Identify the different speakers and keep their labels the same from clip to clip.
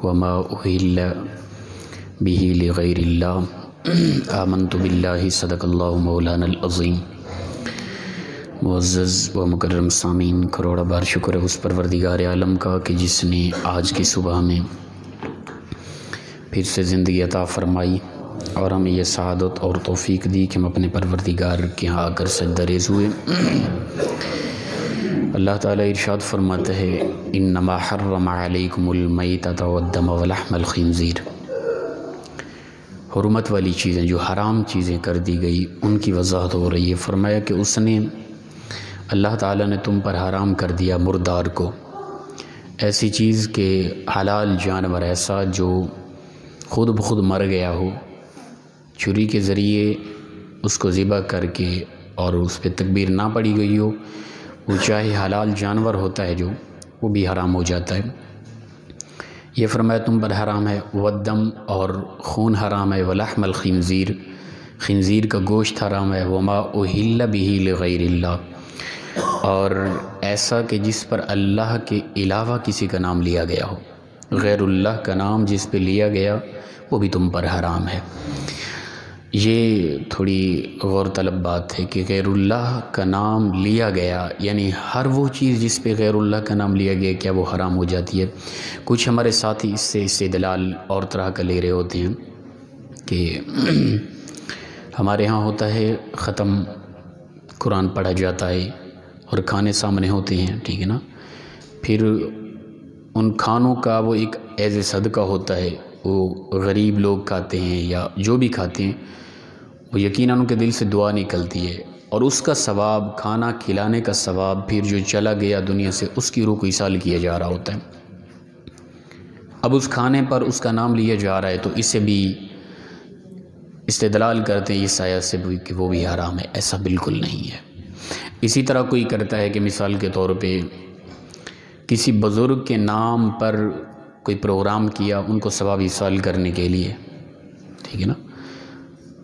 Speaker 1: وما أهل به لغیر اللہ آمنت باللہ صدق اللہ مولانا العظیم۔ معزز و مکرم سامعین، کروڑا بار شکر ہے اس پروردگار عالم کا کہ جس نے آج کی صبح میں پھر سے زندگی عطا فرمائی اور ہمیں یہ سعادت اور توفیق دی کہ ہم اپنے پروردگار کے ہاں آ کر سجدہ ریز ہوئے۔ اللہ تعالیٰ ارشاد فرماتا ہے انما حرم علیکم المیتۃ والدم ولحم الخنزیر، حرمت والی چیزیں جو حرام چیزیں کر دی گئی ان کی وضاحت ہو رہی ہے۔ فرمایا کہ اس نے اللہ تعالیٰ نے تم پر حرام کر دیا مردار کو، ایسی چیز کہ حلال جانور ایسا جو خود بخود مر گیا ہو، چھری کے ذریعے اس کو ذبح کر کے اور اس پہ تکبیر نہ پڑی گئی ہو، وہ چاہے حلال جانور ہوتا ہے جو وہ بھی حرام ہو جاتا ہے۔ یہ فرمایا تم پر حرام ہے، والدم اور خون حرام ہے، ولحم الخنزیر خنزیر کا گوشت حرام ہے، وما اہل بہ لغیر اللہ اور ایسا کہ جس پر اللہ کے علاوہ کسی کا نام لیا گیا ہو، غیر اللہ کا نام جس پہ لیا گیا وہ بھی تم پر حرام ہے۔ یہ تھوڑی غور طلب بات ہے کہ غیر اللہ کا نام لیا گیا، یعنی ہر وہ چیز جس پہ غیر اللہ کا نام لیا گیا کیا وہ حرام ہو جاتی ہے؟ کچھ ہمارے ساتھی اس سے استدلال اور طرح کا لے رہے ہوتے ہیں کہ ہمارے ہاں ہوتا ہے ختم قرآن پڑھا جاتا ہے اور کھانے سامنے ہوتے ہیں، ٹھیک ہے نا، پھر ان کھانوں کا وہ ایک ایز اے صدقہ ہوتا ہے، وہ غریب لوگ کھاتے ہیں یا جو بھی کھاتے ہیں وہ یقیناً ان کے دل سے دعا نکلتی ہے اور اس کا ثواب، کھانا کھلانے کا ثواب پھر جو چلا گیا دنیا سے اس کی روح کو ایصال کیا جا رہا ہوتا ہے۔ اب اس کھانے پر اس کا نام لیا جا رہا ہے تو اس سے بھی استدلال کرتے ہیں اس آیت سے بھی کہ وہ بھی حرام ہے، ایسا بالکل نہیں ہے۔ اسی طرح کوئی کرتا ہے کہ مثال کے طور پہ کسی بزرگ کے نام پر کوئی پروگرام کیا ان کو ثواب ایصال کرنے کے لیے، ٹھیک ہے نا،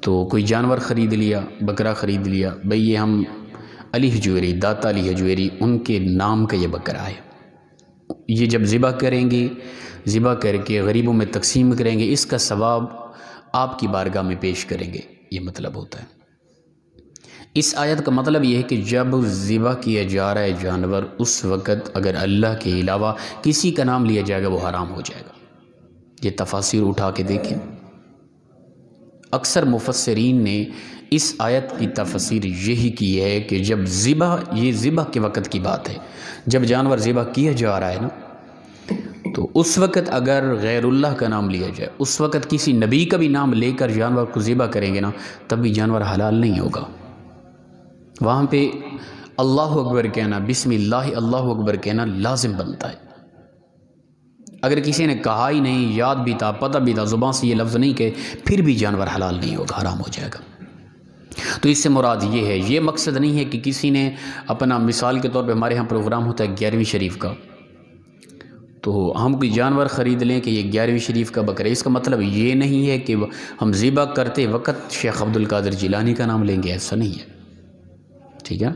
Speaker 1: تو کوئی جانور خرید لیا، بکرا خرید لیا، بھئی یہ ہم علی حجویری، داتا علی حجویری ان کے نام کا یہ بکرا ہے، یہ جب ذبح کریں گے، ذبح کر کے غریبوں میں تقسیم کریں گے، اس کا ثواب آپ کی بارگاہ میں پیش کریں گے، یہ مطلب ہوتا ہے۔ اس آیت کا مطلب یہ ہے کہ جب ذبح کیا جا رہا ہے جانور اس وقت اگر اللہ کے علاوہ کسی کا نام لیا جائے گا وہ حرام ہو جائے گا۔ یہ تفاسیر اٹھا کے دیکھیں، اکثر مفسرین نے اس آیت کی تفسیر یہی کی ہے کہ جب ذبح، یہ ذبح کے وقت کی بات ہے، جب جانور ذبح کیا جا رہا ہے نا تو اس وقت اگر غیر اللہ کا نام لیا جائے، اس وقت کسی نبی کا بھی نام لے کر جانور کو ذبح کریں گے نا تب بھی جانور حلال نہیں ہوگا۔ وہاں پہ اللہ اکبر کہنا، بسم اللہ اللہ اکبر کہنا لازم بنتا ہے۔ اگر کسی نے کہا ہی نہیں، یاد بھی تھا، پتہ بھی تھا، زبان سے یہ لفظ نہیں کہ پھر بھی جانور حلال نہیں ہوگا، حرام ہو جائے گا۔ تو اس سے مراد یہ ہے، یہ مقصد نہیں ہے کہ کسی نے اپنا، مثال کے طور پہ ہمارے ہاں پروگرام ہوتا ہے 11ویں شریف کا، تو ہم کوئی جانور خرید لیں کہ یہ 11ویں شریف کا بکرا ہے، اس کا مطلب یہ نہیں ہے کہ ہم ذبح کرتے وقت شیخ عبد القادر جیلانی کا نام لیں گے، ایسا نہیں ہے، ٹھیک ہے۔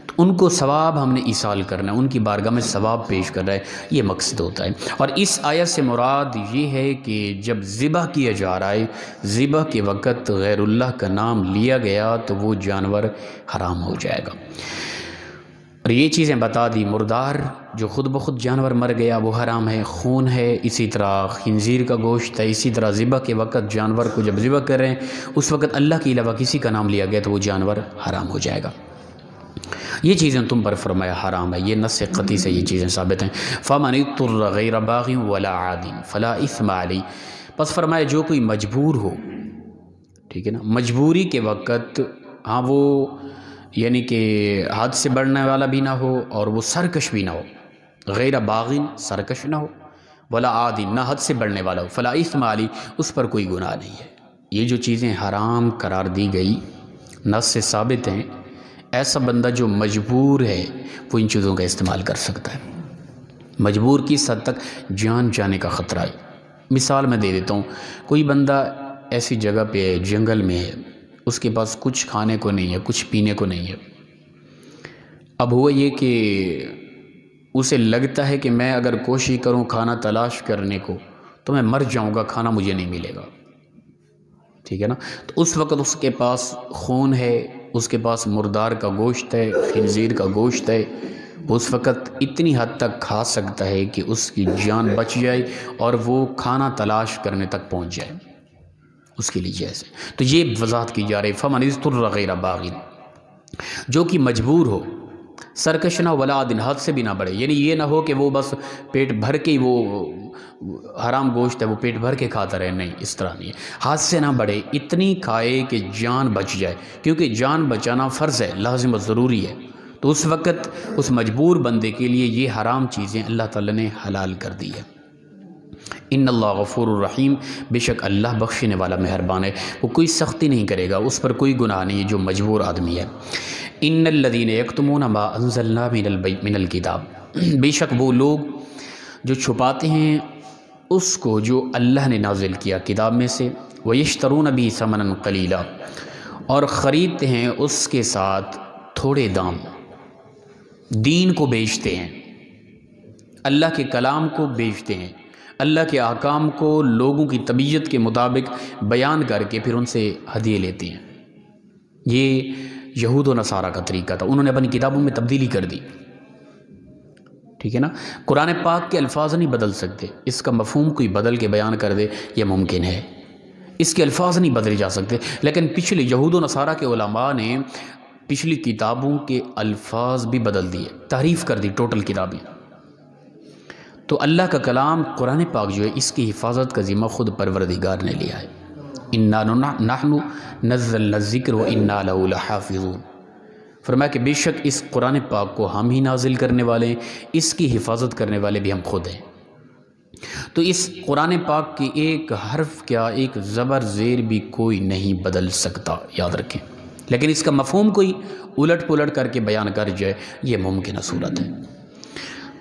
Speaker 1: تو ان کو ثواب ہم نے ایصال کرنا ہے، ان کی بارگاہ میں ثواب پیش کر رہا ہے، یہ مقصد ہوتا ہے۔ اور اس آیت سے مراد یہ ہے کہ جب ذبح کیا جا رہا ہے، ذبح کے وقت غیر اللہ کا نام لیا گیا تو وہ جانور حرام ہو جائے گا۔ اور یہ چیزیں بتا دی، مردار جو خود بخود جانور مر گیا وہ حرام ہے، خون ہے، اسی طرح خنزیر کا گوشت ہے، اسی طرح ذبح کے وقت جانور کو جب ذبح کر رہے ہیں اس وقت اللہ کے علاوہ کسی کا نام لیا گیا تو وہ جانور حرام ہو جائے گا۔ یہ چیزیں تم پر فرمایا حرام ہے، یہ نص قطعی سے یہ چیزیں ثابت ہیں۔ فَمَنِ اضْطُرَّ غَيْرَ بَاغٍ وَلَا عَادٍ فَلَا إِثْمَ عَلَيْهِ، پس فرمایا جو کوئی مجبور ہو، ٹھیک ہے نا، مجبوری کے وقت، ہاں وہ یعنی کہ حد سے بڑھنے والا بھی نہ ہو اور وہ سرکش بھی نہ ہو، غیر باغٍ سرکش نہ ہو، ولا عادٍ نہ حد سے بڑھنے والا ہو، فلا اثم علی اس پر کوئی گناہ نہیں ہے۔ یہ جو چیزیں حرام قرار دی گئی نص سے ثابت ہیں، ایسا بندہ جو مجبور ہے وہ ان چیزوں کا استعمال کر سکتا ہے۔ مجبور کی حد تک جان جانے کا خطرہ ہے۔ مثال میں دے دیتا ہوں، کوئی بندہ ایسی جگہ پہ ہے، جنگل میں ہے، اس کے پاس کچھ کھانے کو نہیں ہے، کچھ پینے کو نہیں ہے، اب ہوا یہ کہ اسے لگتا ہے کہ میں اگر کوشش کروں کھانا تلاش کرنے کو تو میں مر جاؤں گا، کھانا مجھے نہیں ملے گا، ٹھیک ہے نا۔ تو اس وقت اس کے پاس خون ہے، اس کے پاس مردار کا گوشت ہے، خنزیر کا گوشت ہے، اس وقت اتنی حد تک کھا سکتا ہے کہ اس کی جان بچ جائے اور وہ کھانا تلاش کرنے تک پہنچ جائے اس کے لیے جیسے۔ تو یہ وضاحت کی جا رہی فمن اضطر غیر باغ، جو کہ مجبور ہو، سرکش نہ ولا عاد، حد سے بھی نہ بڑھے، یعنی یہ نہ ہو کہ وہ بس پیٹ بھر کے وہ حرام گوشت ہے وہ پیٹ بھر کے کھاتا رہے، نہیں، اس طرح نہیں ہے، حد سے نہ بڑھے، اتنی کھائے کہ جان بچ جائے، کیونکہ جان بچانا فرض ہے، لازم و ضروری ہے۔ تو اس وقت اس مجبور بندے کے لیے یہ حرام چیزیں اللہ تعالیٰ نے حلال کر دی ہے۔ ان اللہ غفور الرحیم، بے شک اللہ بخشنے والا مہربان ہے، وہ کوئی سختی نہیں کرے گا، اس پر کوئی گناہ نہیں ہے جو مجبور آدمی ہے۔ ان الذین یکتمون ما انزلنا من الکتاب، بے شک وہ لوگ جو چھپاتے ہیں اس کو جو اللہ نے نازل کیا کتاب میں سے، ویشترون بہ ثمنا قلیلا، اور خریدتے ہیں اس کے ساتھ تھوڑے دام، دین کو بیچتے ہیں، اللہ کے کلام کو بیچتے ہیں، اللہ کے احکام کو لوگوں کی طبیعت کے مطابق بیان کر کے پھر ان سے ہدیے لیتے ہیں۔ یہ یہود و نصارہ کا طریقہ تھا، انہوں نے اپنی کتابوں میں تبدیلی کر دی، ٹھیک ہے نا۔ قرآن پاک کے الفاظ نہیں بدل سکتے، اس کا مفہوم کوئی بدل کے بیان کر دے یہ ممکن ہے، اس کے الفاظ نہیں بدلے جا سکتے، لیکن پچھلے یہود و نصارہ کے علماء نے پچھلی کتابوں کے الفاظ بھی بدل دیے، تحریف کر دی ٹوٹل کتابیں۔ تو اللہ کا کلام قرآن پاک جو ہے اس کی حفاظت کا ذمہ خود پروردگار نے لیا ہے۔ انا نحن نزلنا الذکر وانا لہ لحافظون، فرمایا کہ بے شک اس قرآن پاک کو ہم ہی نازل کرنے والے ہیں، اس کی حفاظت کرنے والے بھی ہم خود ہیں۔ تو اس قرآن پاک کی ایک حرف کیا ایک زبر زیر بھی کوئی نہیں بدل سکتا، یاد رکھیں، لیکن اس کا مفہوم کوئی الٹ پلٹ کر کے بیان کر جائے یہ ممکنہ صورت ہے۔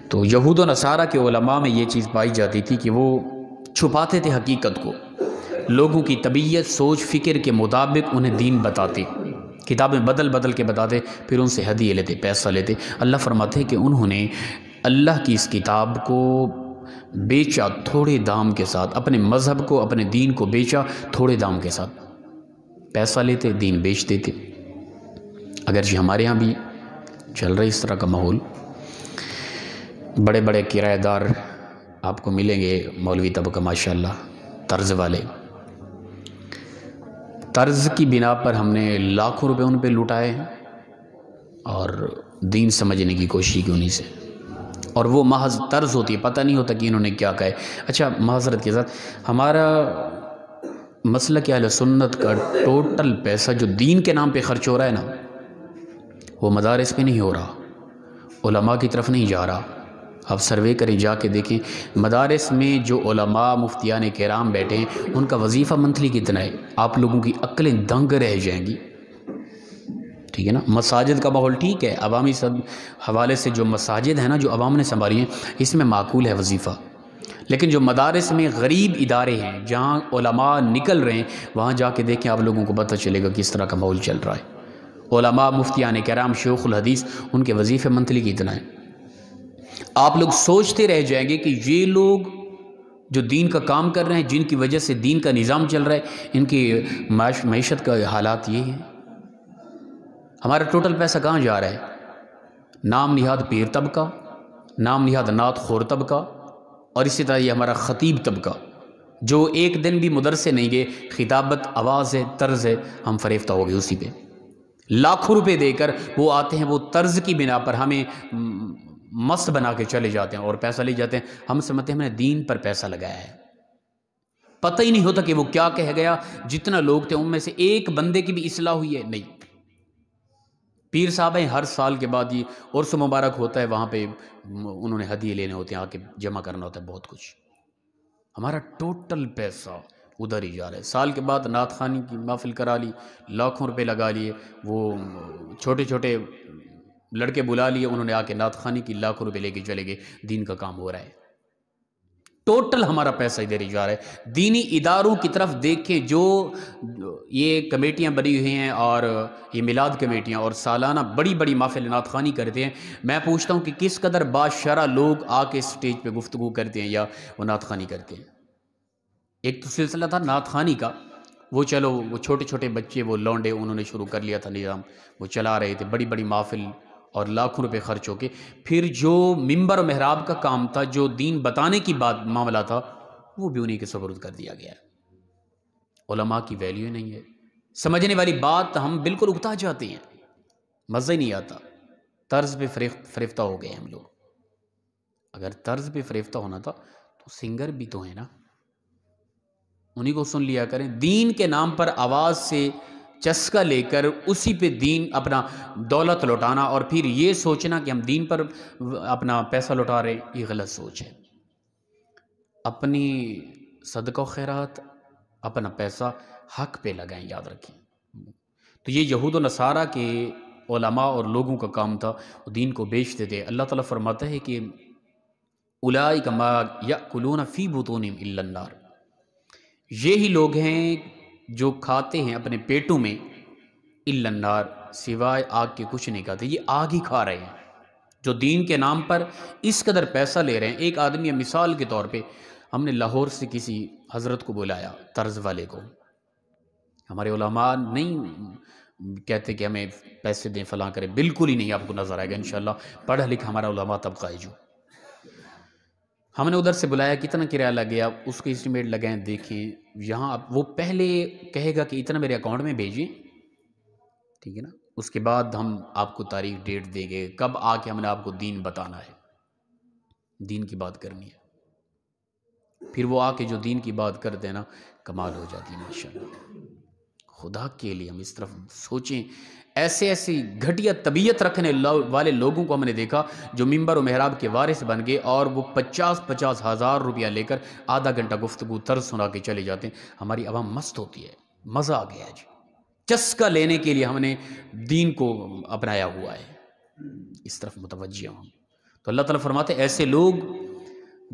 Speaker 1: تو یہود و نصارہ کے علماء میں یہ چیز پائی جاتی تھی کہ وہ چھپاتے تھے حقیقت کو، لوگوں کی طبیعت سوچ فکر کے مطابق انہیں دین بتاتے، کتابیں بدل بدل کے بتاتے، پھر ان سے ہدیے لیتے، پیسہ لیتے۔ اللہ فرماتے کہ انہوں نے اللہ کی اس کتاب کو بیچا تھوڑے دام کے ساتھ، اپنے مذہب کو اپنے دین کو بیچا تھوڑے دام کے ساتھ، پیسہ لیتے دین بیچ دیتے۔ اگرچہ ہمارے ہاں بھی چل رہا ہے اس طرح کا ماحول، بڑے بڑے کرایہ دار آپ کو ملیں گے، مولوی طبقہ ماشاءاللہ طرز والے، طرز کی بنا پر ہم نے لاکھوں روپے ان پہ لوٹائے ہیں اور دین سمجھنے کی کوشش کی انہی سے، اور وہ محض طرز ہوتی ہے، پتہ نہیں ہوتا کہ انہوں نے کیا کہا ہے۔ اچھا معذرت کے ساتھ، ہمارا مسلک اہل سنت کا ٹوٹل پیسہ جو دین کے نام پہ خرچ ہو رہا ہے نا، وہ مدارس پہ نہیں ہو رہا، علماء کی طرف نہیں جا رہا۔ آپ سروے کریں، جا کے دیکھیں مدارس میں جو علماء مفتیان کرام بیٹھے ہیں ان کا وظیفہ منتھلی کتنا ہے، آپ لوگوں کی عقلیں دنگ رہ جائیں گی، ٹھیک ہے نا۔ مساجد کا ماحول ٹھیک ہے، عوامی حوالے سے جو مساجد ہیں نا جو عوام نے سنبھالی ہیں اس میں معقول ہے وظیفہ، لیکن جو مدارس میں غریب ادارے ہیں جہاں علماء نکل رہے ہیں وہاں جا کے دیکھیں، آپ لوگوں کو پتہ چلے گا کس طرح کا ماحول چل رہا ہے۔ علماء مفتیان کرام شیوخ الحدیث ان کے وظیفے منتھلی کتنا ہے، آپ لوگ سوچتے رہ جائیں گے کہ یہ لوگ جو دین کا کام کر رہے ہیں، جن کی وجہ سے دین کا نظام چل رہا ہے، ان کی معیشت کا حالات یہ ہیں۔ ہمارا ٹوٹل پیسہ کہاں جا رہا ہے؟ نام نہاد پیر طبقہ، نام نہاد نعت خور طبقہ، اور اسی طرح یہ ہمارا خطیب طبقہ جو ایک دن بھی مدرسے نہیں گئے، خطابت آواز ہے، طرز ہے، ہم فریفتہ ہو گئے اسی پہ، لاکھوں روپے دے کر وہ آتے ہیں، وہ طرز کی بنا پر ہمیں مست بنا کے چلے جاتے ہیں اور پیسہ لے جاتے ہیں، ہم سمجھتے ہیں ہم نے دین پر پیسہ لگایا ہے، پتہ ہی نہیں ہوتا کہ وہ کیا کہہ گیا۔ جتنا لوگ تھے ان میں سے ایک بندے کی بھی اصلاح ہوئی ہے نہیں۔ پیر صاحب ہیں، ہر سال کے بعد یہ عرس مبارک ہوتا ہے، وہاں پہ انہوں نے ہدیے لینے ہوتے ہیں، آ کے جمع کرنا ہوتا ہے بہت کچھ۔ ہمارا ٹوٹل پیسہ ادھر ہی جا رہا ہے۔ سال کے بعد نعت خوانی کی محفل کرا لی، لاکھوں روپے لگا لیے، وہ چھوٹے چھوٹے لڑکے بلا لیے، انہوں نے آ کے نعت خوانی کی، لاکھوں روپے لے کے چلے گئے، دین کا کام ہو رہا ہے۔ ٹوٹل ہمارا پیسہ ادھر ہی جا رہا ہے۔ دینی اداروں کی طرف دیکھیں، جو یہ کمیٹیاں بنی ہوئی ہیں اور یہ میلاد کمیٹیاں اور سالانہ بڑی بڑی محفل نعت خوانی کرتے ہیں، میں پوچھتا ہوں کہ کس قدر باشرع لوگ آ کے اسٹیج پہ گفتگو کرتے ہیں یا وہ نعت خوانی کرتے ہیں؟ ایک تو سلسلہ تھا نعت خوانی کا، وہ چلو وہ چھوٹے چھوٹے بچے وہ لونڈے انہوں نے شروع کر لیا تھا نظام، وہ چلا رہے تھے بڑی بڑی محفل اور لاکھوں روپے خرچ ہو کے. پھر جو ممبر و محراب کا کام تھا، جو دین بتانے کی بات معاملہ تھا، وہ بھی انہیں کے سپرد کر دیا گیا ہے. علماء کی ویلیو ہی نہیں ہے. سمجھنے والی بات ہم بالکل اکتا جاتے ہیں، مزہ ہی نہیں آتا. طرز پہ فریفتہ ہو گئے ہم لوگ. اگر طرز پہ فریفتہ ہونا تھا تو سنگر بھی تو ہیں نا، انہی کو سن لیا کریں. دین کے نام پر آواز سے چسکا لے کر اسی پہ دین اپنا دولت لوٹانا اور پھر یہ سوچنا کہ ہم دین پر اپنا پیسہ لوٹا رہے ہیں، یہ غلط سوچ ہے. اپنی صدقہ و خیرات، اپنا پیسہ حق پہ لگائیں، یاد رکھیں. تو یہ یہود و نصارہ کے علماء اور لوگوں کا کام تھا، وہ دین کو بیچتے تھے. اللہ تعالیٰ فرماتا ہے کہ اولئک ما یأکلون فی بطونہم الا النار، یہی لوگ ہیں جو کھاتے ہیں اپنے پیٹوں میں الا النار، سوائے آگ کے کچھ نہیں کھاتے. یہ آگ ہی کھا رہے ہیں جو دین کے نام پر اس قدر پیسہ لے رہے ہیں. ایک آدمی، مثال کے طور پہ ہم نے لاہور سے کسی حضرت کو بلایا، طرز والے کو. ہمارے علماء نہیں کہتے کہ ہمیں پیسے دیں فلاں کریں، بالکل ہی نہیں. آپ کو نظر آئے گا انشاءاللہ پڑھا لکھا ہمارا علماء طبقہ ہے. جو ہم نے ادھر سے بلایا، کتنا کرایہ لگے آپ اس کے اسٹیمیٹ لگائیں، دیکھیں. یہاں وہ پہلے کہے گا کہ اتنا میرے اکاؤنٹ میں بھیجیں، ٹھیک ہے نا. اس کے بعد ہم آپ کو تاریخ ڈیٹ دیں گے کب آ کے ہم نے آپ کو دین بتانا ہے، دین کی بات کرنی ہے. پھر وہ آ کے جو دین کی بات کرتے ہیں نا، کمال ہو جاتی ہے ماشاءاللہ. خدا کے لیے ہم اس طرف سوچیں. ایسی گھٹیا طبیعت رکھنے والے لوگوں کو ہم نے دیکھا جو ممبر و محراب کے وارث بن گئے اور وہ 50 ہزار روپیہ لے کر آدھا گھنٹہ گفتگو طرز سنا کے چلے جاتے ہیں. ہماری عوام مست ہوتی ہے، مزہ آ گیا جی. چسکا لینے کے لیے ہم نے دین کو اپنایا ہوا ہے، اس طرف متوجہ ہوں. تو اللہ تعالیٰ فرماتے ہیں ایسے لوگ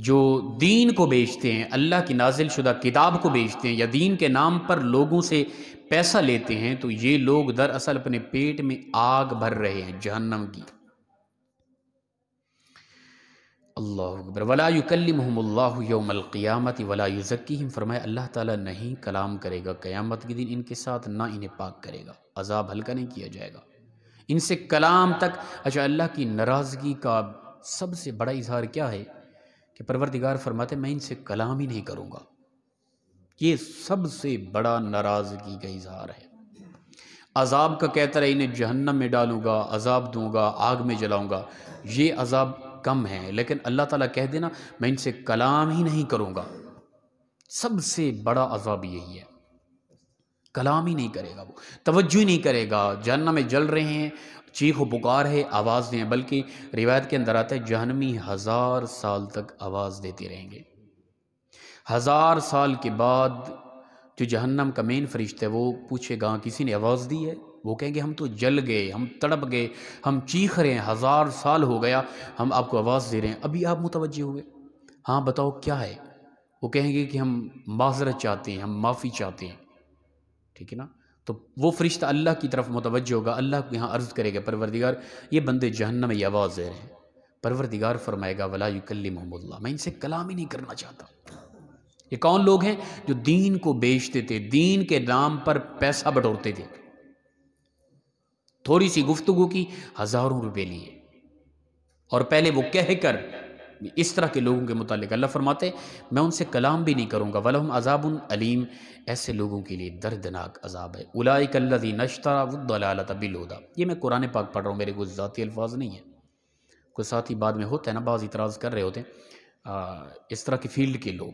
Speaker 1: جو دین کو بیچتے ہیں، اللہ کی نازل شدہ کتاب کو بیچتے ہیں یا دین کے نام پر لوگوں سے پیسہ لیتے ہیں، تو یہ لوگ دراصل اپنے پیٹ میں آگ بھر رہے ہیں جہنم کی. اللہ اکبر. ولا یکلمہم اللہ یوم القیامت ولا یزکیہم، فرمایا اللہ تعالیٰ نہیں کلام کرے گا قیامت کے دن ان کے ساتھ، نہ انہیں پاک کرے گا، عذاب ہلکا نہیں کیا جائے گا ان سے کلام تک. اچھا، اللہ کی ناراضگی کا سب سے بڑا اظہار کیا ہے کہ پروردگار فرماتے میں ان سے کلام ہی نہیں کروں گا. یہ سب سے بڑا ناراضگی کا اظہار ہے. عذاب کا کہتا رہے انہیں جہنم میں ڈالوں گا، عذاب دوں گا، آگ میں جلاؤں گا، یہ عذاب کم ہے. لیکن اللہ تعالیٰ کہہ دینا میں ان سے کلام ہی نہیں کروں گا، سب سے بڑا عذاب یہی ہے. کلام ہی نہیں کرے گا، وہ توجہ ہی نہیں کرے گا. جہنم میں جل رہے ہیں، چیخ و پکار ہے، آواز دیں. بلکہ روایت کے اندر آتا ہے جہنمی 1000 سال تک آواز دیتے رہیں گے. 1000 سال کے بعد جو جہنم کا مین فرشتہ ہے وہ پوچھے گا کسی نے آواز دی ہے؟ وہ کہیں گے ہم تو جل گئے، ہم تڑپ گئے، ہم چیخ رہے ہیں، 1000 سال ہو گیا ہم آپ کو آواز دے رہے ہیں، ابھی آپ متوجہ ہوئے، ہاں بتاؤ کیا ہے؟ وہ کہیں گے کہ ہم معذرت چاہتے ہیں، ہم معافی چاہتے ہیں. ٹھیک ہے نا. تو وہ فرشتہ اللہ کی طرف متوجہ ہوگا، اللہ کو یہاں عرض کرے گا پروردگار یہ بندے جہنم میں یہ آواز دے رہے ہیں. پروردگار فرمائے گا ولا یکلمہم اللہ، میں ان سے کلام ہی نہیں کرنا چاہتا. یہ کون لوگ ہیں؟ جو دین کو بیچتے تھے، دین کے نام پر پیسہ بٹورتے تھے. تھوڑی سی گفتگو کی، ہزاروں روپے لیے. اور پہلے وہ کہہ کر اس طرح کے لوگوں کے متعلق اللہ فرماتے میں ان سے کلام بھی نہیں کروں گا. وَلَهُمْ عَذَابٌ علیم، ایسے لوگوں کے لیے دردناک عذاب ہے. اولئک الذین اشتروا الضلالۃ بالہدی. یہ میں قرآن پاک پڑھ رہا ہوں، میرے کوئی ذاتی الفاظ نہیں ہیں. کوئی ساتھی بعد میں ہوتا ہے نا، بعض اعتراض کر رہے ہوتے ہیں اس طرح کی فیلڈ کے لوگ،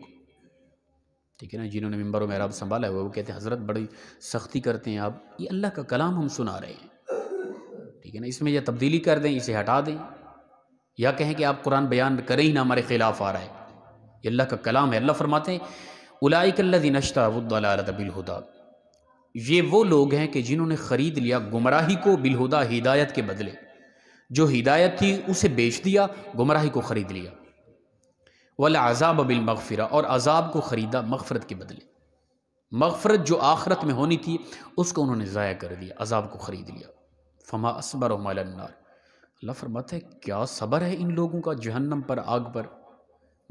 Speaker 1: ٹھیک ہے نا، جنہوں نے ممبر و محراب سنبھالا ہے، وہ کہتے ہیں حضرت بڑی سختی کرتے ہیں آپ. یہ اللہ کا کلام ہم سنا رہے ہیں، ٹھیک ہے نا. اس میں یہ تبدیلی کر دیں، اسے ہٹا دیں، یا کہیں کہ آپ قرآن بیان کریں ہی نہ، ہمارے خلاف آ رہا ہے. یہ اللہ کا کلام ہے. اللہ فرماتے ہیں اولئک الذین اشتروا الضلالۃ بالہدی، یہ وہ لوگ ہیں کہ جنہوں نے خرید لیا گمراہی کو بالہدی، ہدایت کے بدلے. جو ہدایت تھی اسے بیچ دیا، گمراہی کو خرید لیا. والعذاب بالمغفرہ، اور عذاب کو خریدا مغفرت کے بدلے. مغفرت جو آخرت میں ہونی تھی اس کو انہوں نے ضائع کر دیا، عذاب کو خرید لیا. فما اصبرهم علی النار، اللہ فرماتا ہے کیا صبر ہے ان لوگوں کا جہنم پر، آگ پر.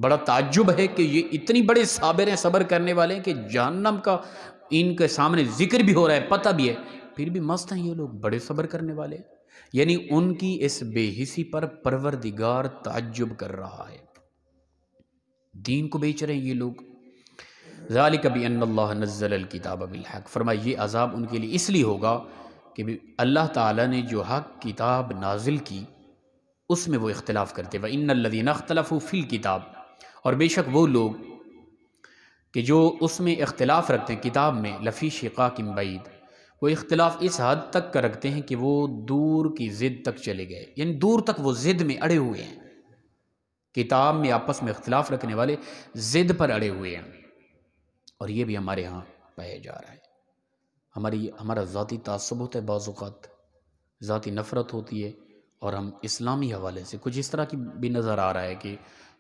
Speaker 1: بڑا تعجب ہے کہ یہ اتنی بڑے صابر ہیں، صبر کرنے والے ہیں کہ جہنم کا ان کے سامنے ذکر بھی ہو رہا ہے، پتہ بھی ہے، پھر بھی مست ہیں یہ لوگ، بڑے صبر کرنے والے ہیں۔ یعنی ان کی اس بے حسی پر پروردگار تعجب کر رہا ہے۔ دین کو بیچ رہے ہیں یہ لوگ۔ ذالک بان اللہ نزل الکتاب بالحق، فرمایا یہ عذاب ان کے لیے اس لیے ہوگا کہ اللہ تعالیٰ نے جو حق کتاب نازل کی اس میں وہ اختلاف کرتے، وَإِنَّ الَّذِينَ اخْتَلَفُوا فِي الْكِتَابِ، اور بے شک وہ لوگ کہ جو اس میں اختلاف رکھتے ہیں کتاب میں، لفی شقاق بعید، وہ اختلاف اس حد تک کا رکھتے ہیں کہ وہ دور کی ضد تک چلے گئے، یعنی دور تک وہ ضد میں اڑے ہوئے ہیں۔ کتاب میں آپس میں اختلاف رکھنے والے ضد پر اڑے ہوئے ہیں، اور یہ بھی ہمارے ہاں پایا جا رہا ہے۔ ہمارا ذاتی تعصب ہوتا ہے، بعض اوقات ذاتی نفرت ہوتی ہے، اور ہم اسلامی حوالے سے کچھ اس طرح کی بھی نظر آ رہا ہے کہ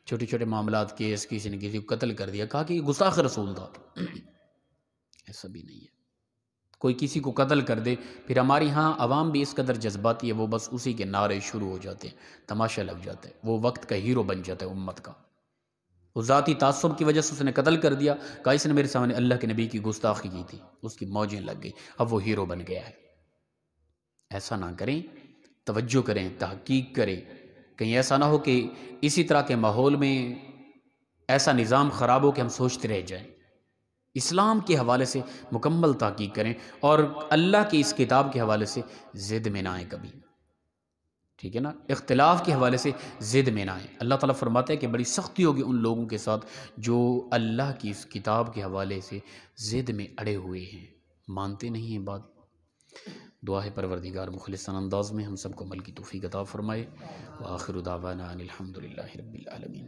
Speaker 1: چھوٹے چھوٹے معاملات کیس، کسی نے کسی کو قتل کر دیا، کہا کہ یہ گستاخ رسول تھا۔ ایسا بھی نہیں ہے، کوئی کسی کو قتل کر دے، پھر ہماری ہاں عوام بھی اس قدر جذباتی ہے، وہ بس اسی کے نعرے شروع ہو جاتے ہیں، تماشا لگ جاتا ہے، وہ وقت کا ہیرو بن جاتا ہے امت کا۔ وہ ذاتی تعصب کی وجہ سے اس نے قتل کر دیا، کہا اس نے میرے سامنے اللہ کے نبی کی گستاخی کی تھی، اس کی موجیں لگ گئی، اب وہ ہیرو بن گیا ہے۔ ایسا نہ کریں، توجہ کریں، تحقیق کریں، کہیں ایسا نہ ہو کہ اسی طرح کے ماحول میں ایسا نظام خراب ہو کہ ہم سوچتے رہ جائیں۔ اسلام کے حوالے سے مکمل تحقیق کریں، اور اللہ کی اس کتاب کے حوالے سے ضد میں نہ آئیں کبھی، ٹھیک ہے نا؟ اختلاف کے حوالے سے ضد میں نہ آئیں۔ اللہ تعالیٰ فرماتا ہے کہ بڑی سختی ہوگی ان لوگوں کے ساتھ جو اللہ کی اس کتاب کے حوالے سے ضد میں اڑے ہوئے ہیں، مانتے نہیں ہیں بات۔ دعا ہے پروردگار مخلصانہ انداز میں ہم سب کو عمل کی توفیق عطا فرمائے۔ وآخر دعوانا ان الحمد للہ رب العالمین۔